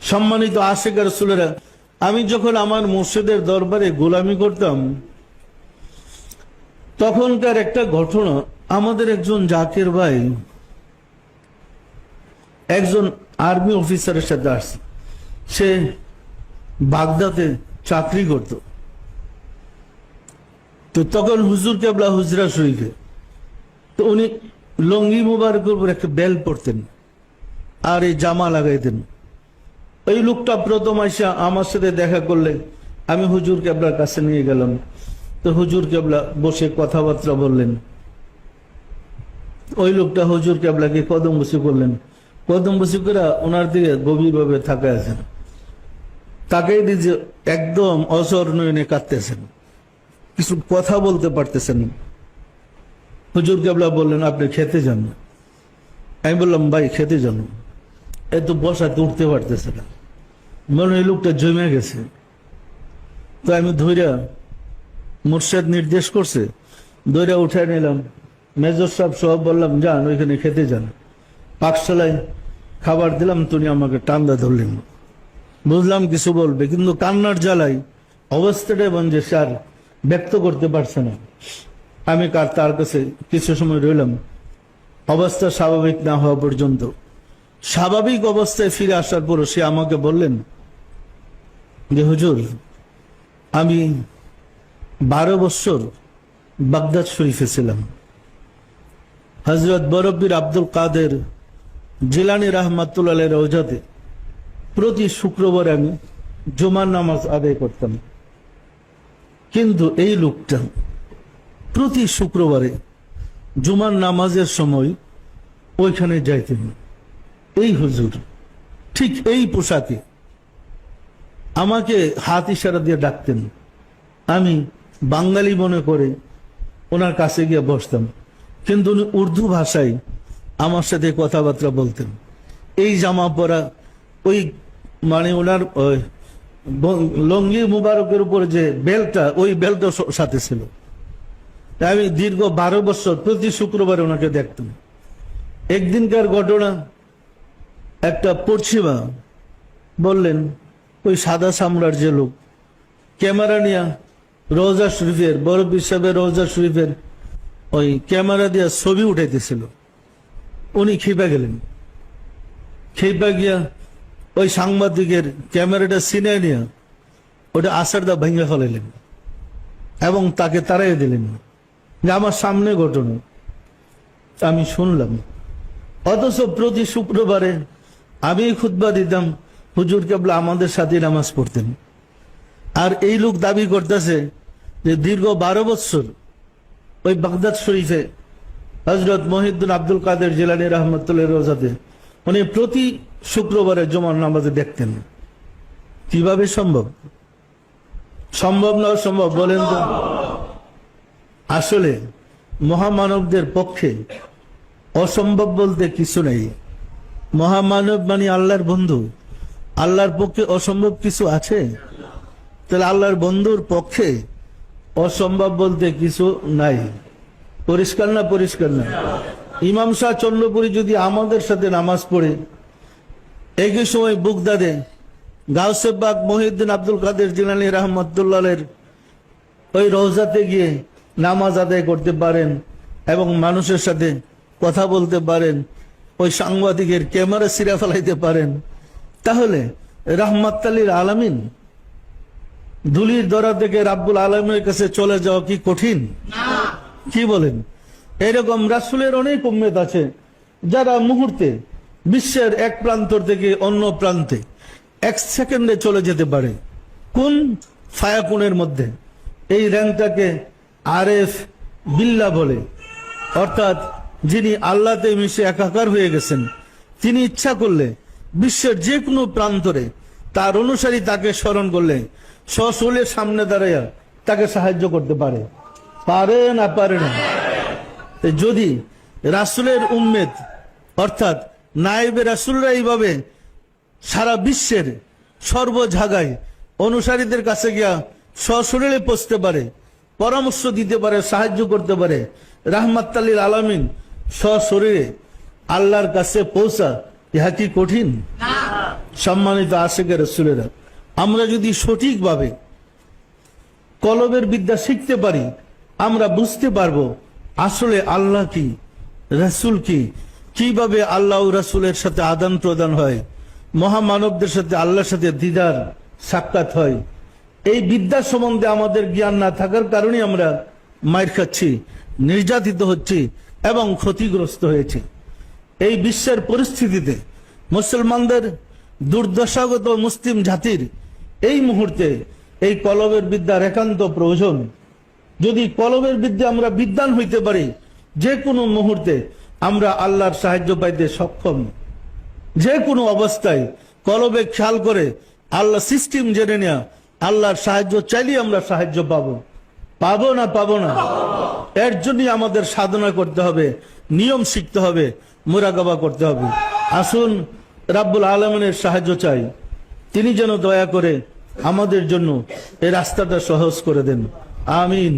সম্মানিত আশিক রাসূলেরা, আমি যখন আমার মুর্শিদের দরবারে গোলামি করতাম তখনকার একটা ঘটনা, আমাদের একজন জাকির ভাই একজন আর্মি অফিসারের সাথে আসছে। সে বাগদাদে চাকরি করত। তো তখন হুজুর কেবলা হুজরা শরীফে, তো উনি লঙ্গি মুবারকের উপর একটা বেল পরতেন আর এই জামা লাগাইতেন। এই লোকটা প্রথম আইসা আমার সাথে দেখা করলে আমি হুজুর কেবলার কাছে নিয়ে গেলাম। তো হুজুর কেবলা বসে কথাবার্তা বললেন। ওই লোকটা হুজুর কেবলাকে কদম বসি করলেন। কদম বসি করে ওনার দিকে গভীরভাবে তাকায় আছেন, তাকেই নিজে একদম অসর নয়নে কাঁদতেছেন, কিছু কথা বলতে পারতেছেন। হুজুর কেবলা বললেন, আপনি খেতে যান। আমি বললাম, ভাই খেতে যান, এত বসাতে উঠতে পারতেছে না, মনে হয় লোকটা জমে গেছে। তো আমি ধৈর্য, মুর্শেদ নির্দেশ করছে, ধৈর্য উঠে নিলাম। মেজর সাহেব সব বললাম, যান ওইখানে খেতে যান। পাকশালায় খাবার দিলাম, তুমি আমাকে টান্দা ধরলেন। বুঝলাম কিছু বলবে, কিন্তু কান্নার জ্বালাই অবস্থাটা বন্ধে সে আর ব্যক্ত করতে পারছে না। আমি তার কাছে কিছু সময় রইলাম, অবস্থা স্বাভাবিক না হওয়া পর্যন্ত। স্বাভাবিক অবস্থায় ফিরে আসার পর সে আমাকে বললেন যে, হুজুর, আমি 12 বছর বাগদাদ শরীফে ছিলাম। হযরত বরব্বির আব্দুল কাদের জিলানী রাহমাতুল্লাহ আলাইহির রওজাতে প্রতি শুক্রবার আমি জুমার নামাজ আদায় করতাম। কিন্তু এই লোকটা প্রতি শুক্রবারে জুমার নামাজের সময় ওইখানে যাইতেন। এই হুজুর ঠিক এই পোশাকে আমাকে হাত ইশারা দিয়ে ডাকতেন। আমি বাঙালি মনে করে ওনার কাছে গিয়ে বসতাম, কিন্তু উনি উর্দু ভাষায় আমার সাথে কথাবার্তা বলতেন। এই জামা পরা, ওই মানে ওনার লঙ্গি মুবারকের উপর যে বেল্টটা, ওই বেল্টটা সাথে ছিল। আমি দীর্ঘ 12 বছর প্রতি শুক্রবার ওনাকে দেখতাম। একদিনকার ঘটনা, একটা পশ্চিমা বললেন, ওই সাদা চামড়ার যে লোক ক্যামেরা নিয়ে রওজা শরীফের, বরব্বি সাহেবের রওজা শরীফের ওই ক্যামেরা দিয়ে ছবি উঠাইতেছিল। উনি খেপে গেলেন। খেপে গিয়া ওই সাংবাদিকের ক্যামেরাটা সিনে নিয়ে ওটা আসারদা ভেঙে ফেলাইলেন এবং তাকে তাড়াই দিলেন। যে আমার সামনে ঘটনা আমি শুনলাম। অথচ প্রতি শুক্রবারে আমি খুতবা দিতাম, হুজুর কেবলা আমাদের সাথে নামাজ পড়তেন। আর এই লোক দাবি করতেছে যে দীর্ঘ 12 বছর ওই বাগদাদ শরীফে হযরত মহিউদ্দিন আব্দুল কাদের জিলানী রাহমাতুল্লাহ রওজাতে উনি প্রতি শুক্রবারে জুমার নামাজে দেখতেন। কিভাবে সম্ভব? সম্ভব না অসম্ভব বলেন তো? আসলে মহামানবদের পক্ষে অসম্ভব বলতে কিছু নেই। মহামানব মানে আল্লাহর বন্ধু। আল্লাহর পক্ষে অসম্ভব কিছু আছে? তাহলে আল্লাহর বন্ধুর পক্ষে অসম্ভব বলতে কিছু নাই। পরিষ্কার না? পরিষ্কার না? ইমাম শাহ চন্দ্রপুরী যদি আমাদের সাথে নামাজ পড়ে, একই সময় বাগদাদে গাউসে পাক মহিউদ্দিন আব্দুল কাদের জিলানী রাহমাতুল্লাহের ওই রওজাতে গিয়ে নামাজ আদায় করতে পারেন এবং মানুষের সাথে কথা বলতে পারেন, ওই সাংবাদিকের ক্যামেরা ছিঁড়ে ফেলাইতে পারেন, তাহলে রাহমাতুল আলামিন ধুলির দরা থেকে রাব্বুল আলামিনের কাছে চলে যাওয়া কি কঠিন? কি বলেন? এরকম রাসূলের অনেক উম্মত আছে যারা মুহূর্তে বিশ্বের এক প্রান্ত থেকে অন্য প্রান্তে 1 সেকেন্ডে চলে যেতে পারে। কোন ফায়াকুনের মধ্যে। এই র্যাঙ্কটাকে আরেফ বিল্লাহ বলে, অর্থাৎ যিনি আল্লাহতে মিশে একাকার হয়ে গেছেন, তিনি ইচ্ছা করলে বিশ্বের যে কোনো প্রান্তরে তার অনুসারী তাকে স্মরণ করলে সশরীরে সামনে দাঁড়াইয়া তাকে সাহায্য করতে পারে। পারে না? পারে না? যদি রাসূলের উম্মত অর্থাৎ নায়েবে রাসূলরা এইভাবে সারা বিশ্বের সর্ব জায়গায় অনুসারীদের কাছে গিয়া সশরীরে পৌঁছতে পারে, পরামর্শ দিতে পারে, সাহায্য করতে পারে, রাহমাতুল আলামিন সশরীরে আল্লাহর কাছে পৌঁছা ইহা কি কঠিন? সম্মানিত আশিকে রাসূলেরা, আমরা যদি সঠিকভাবে কলবের বিদ্যা শিখতে পারি, আমরা বুঝতে পারবো আসলে আল্লাহ কি, রাসূল কি, কিভাবে আল্লাহ ও রাসূলের সাথে আদান প্রদান হয়, মহামানবদের সাথে আল্লাহর সাথে দিদার সাক্ষাৎ হয়। এই বিদ্যা সম্বন্ধে আমাদের জ্ঞান না থাকার কারণে আমরা মাইর খাচ্ছি, নির্যাতিত হচ্ছি এবং ক্ষতিগ্রস্ত হয়েছি। এই বিশ্বের পরিস্থিতিতে মুসলমানদের দুর্দশাগত মুসলিম জাতির এই মুহূর্তে এই কলবের বিদ্যার একান্ত প্রয়োজন। যদি কলবের বিদ্যা আমরা বিদ্বান হইতে পারি, যে কোনো মুহূর্তে আমরা আল্লাহর সাহায্য পাইতে সক্ষম। যে কোনো অবস্থায় কলবে খেয়াল করে আল্লাহ সিস্টেম জেনে নেওয়া, আল্লাহর সাহায্য চাইলে আমরা সাহায্য পাবো। পাবো না পাবো না? এর জন্যই আমাদের সাধনা করতে হবে, নিয়ম শিখতে হবে, মুরাকাবা করতে হবে। আসুন রাব্বুল আলামিনের সাহায্য চাই, তিনি যেন দয়া করে আমাদের জন্য এই রাস্তাটা সহজ করে দেন। আমিন।